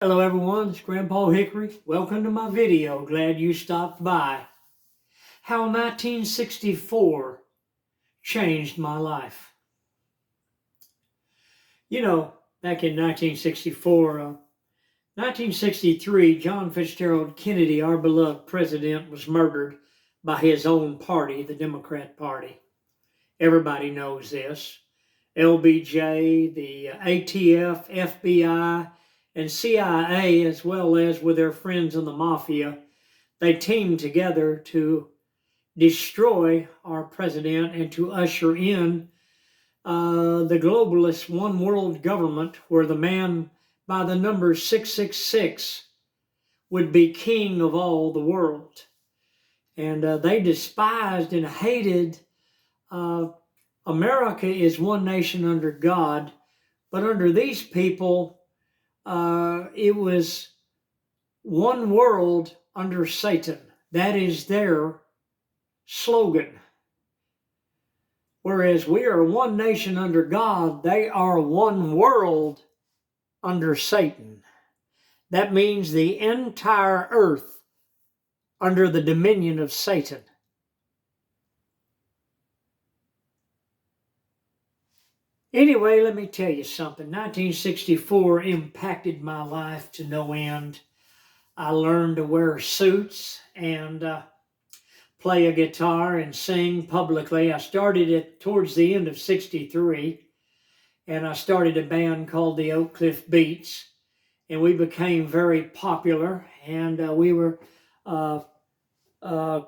Hello everyone, it's Grandpa Hickory. Welcome to my video. Glad you stopped by. How 1964 changed my life. Back in 1963, John Fitzgerald Kennedy, our beloved president, was murdered by his own party, the Democrat Party. Everybody knows this. LBJ, the ATF, FBI, and CIA, as well as with their friends in the mafia, they teamed together to destroy our president and to usher in the globalist one world government where the man by the number 666 would be king of all the world. And they despised and hated America is one nation under God, but under these people, it was one world under Satan. That is their slogan. Whereas we are one nation under God, they are one world under Satan. That means the entire earth under the dominion of Satan. Anyway, let me tell you something. 1964 impacted my life to no end. I learned to wear suits and play a guitar and sing publicly. I started it towards the end of 63, and I started a band called the Oak Cliff Beats, and we became very popular, and we were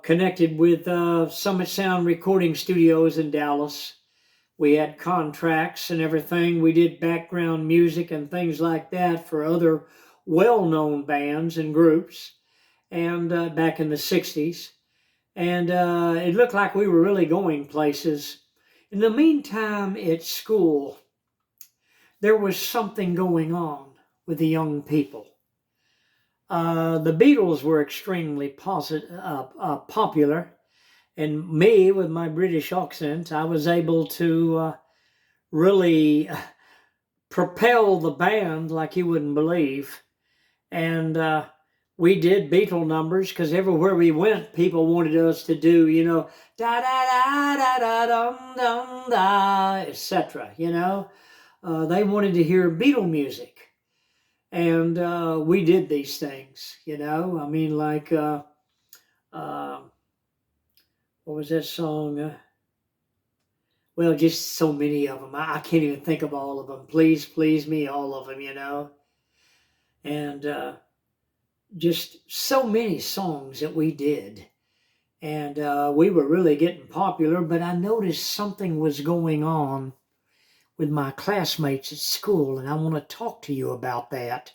connected with Summit Sound Recording Studios in Dallas. We had contracts and everything. We did background music and things like that for other well-known bands and groups, and back in the 60s. And it looked like we were really going places. In the meantime, at school, there was something going on with the young people. The Beatles were extremely popular. And me, with my British accent, I was able to really propel the band like you wouldn't believe. And we did Beatle numbers because everywhere we went, people wanted us to do, da da da da da dum dum da, etc. They wanted to hear Beatle music. And we did these things, I mean, like... what was that song? Well, just so many of them. I can't even think of all of them. Please, please me, all of them, And just so many songs that we did. And we were really getting popular, but I noticed something was going on with my classmates at school, and I want to talk to you about that.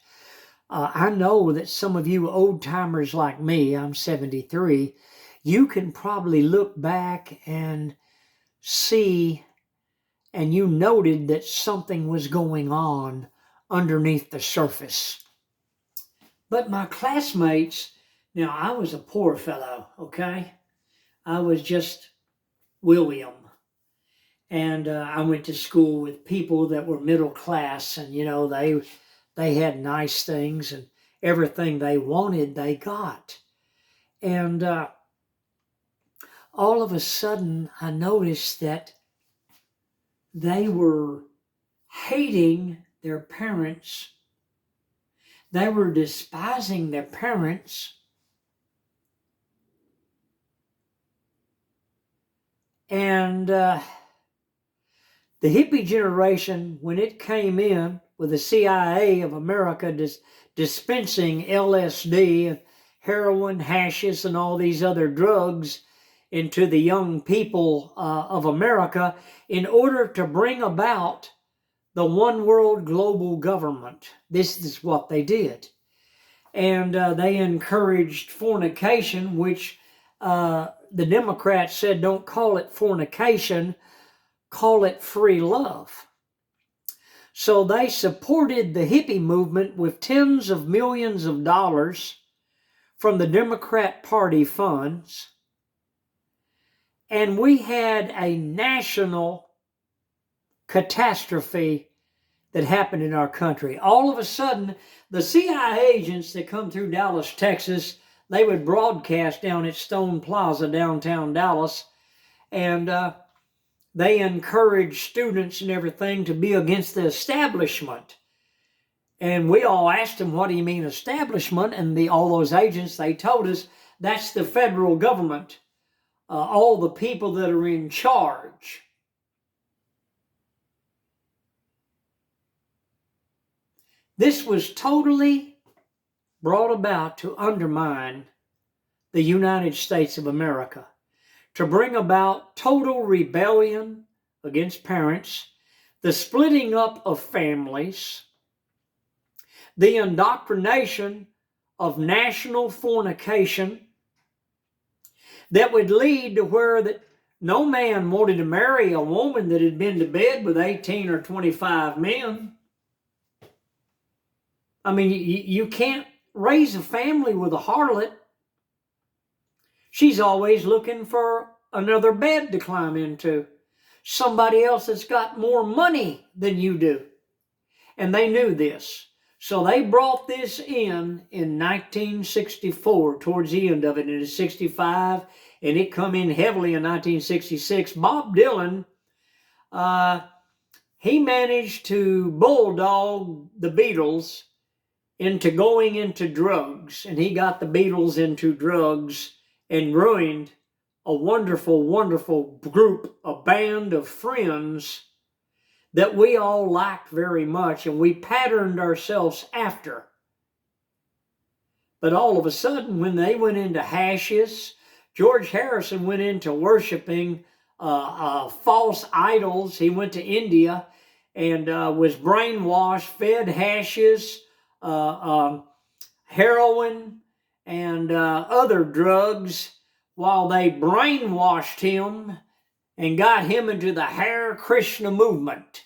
I know that some of you old timers like me, I'm 73, you can probably look back and see, and you noted that something was going on underneath the surface. But my classmates, now I was a poor fellow, okay? I was just William. And I went to school with people that were middle class, and, they had nice things, and everything they wanted, they got. And all of a sudden, I noticed that they were hating their parents. They were despising their parents. And the hippie generation, when it came in with the CIA of America dispensing LSD, heroin, hashish, and all these other drugs into the young people of America in order to bring about the one world global government. This is what they did. And they encouraged fornication, which the Democrats said, don't call it fornication, call it free love. So they supported the hippie movement with tens of millions of dollars from the Democrat Party funds. And we had a national catastrophe that happened in our country. All of a sudden, the CIA agents that come through Dallas, Texas, they would broadcast down at Stone Plaza, downtown Dallas, and they encouraged students and everything to be against the establishment. And we all asked them, what do you mean establishment? And all those agents, they told us, that's the federal government, all the people that are in charge. This was totally brought about to undermine the United States of America, to bring about total rebellion against parents, the splitting up of families, the indoctrination of national fornication that would lead to where that no man wanted to marry a woman that had been to bed with 18 or 25 men. I mean, you can't raise a family with a harlot. She's always looking for another bed to climb into, somebody else that's got more money than you do. And they knew this. So they brought this in 1964, towards the end of it, in 65, and it come in heavily in 1966. Bob Dylan, he managed to bulldog the Beatles into going into drugs, and he got the Beatles into drugs and ruined a wonderful, wonderful group, a band of friends that we all liked very much and we patterned ourselves after. But all of a sudden, when they went into hashes, George Harrison went into worshiping false idols. He went to India and was brainwashed, fed hashes, heroin, and other drugs while they brainwashed him and got him into the Hare Krishna movement.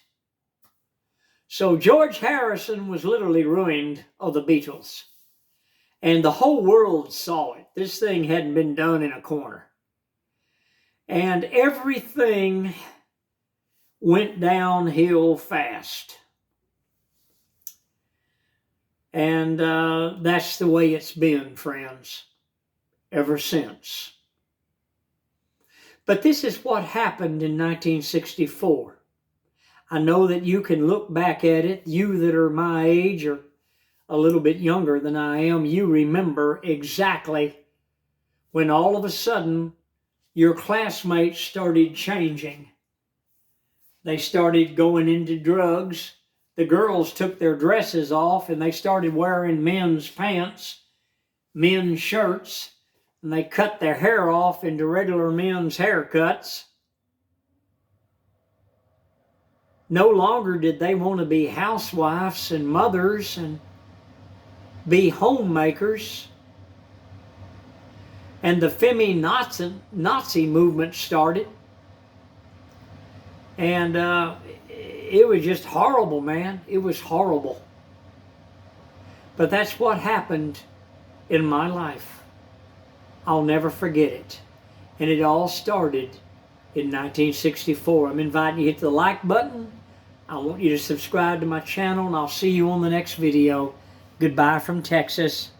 So George Harrison was literally ruined of the Beatles. And the whole world saw it. This thing hadn't been done in a corner. And everything went downhill fast. And that's the way it's been, friends, ever since. But this is what happened in 1964. I know that you can look back at it. You that are my age or a little bit younger than I am, you remember exactly when all of a sudden your classmates started changing. They started going into drugs. The girls took their dresses off and they started wearing men's pants, men's shirts, and they cut their hair off into regular men's haircuts. No longer did they want to be housewives and mothers and be homemakers. And the Nazi movement started. And it was just horrible, man. It was horrible. But that's what happened in my life. I'll never forget it. And it all started in 1964. I'm inviting you to hit the like button. I want you to subscribe to my channel, and I'll see you on the next video. Goodbye from Texas.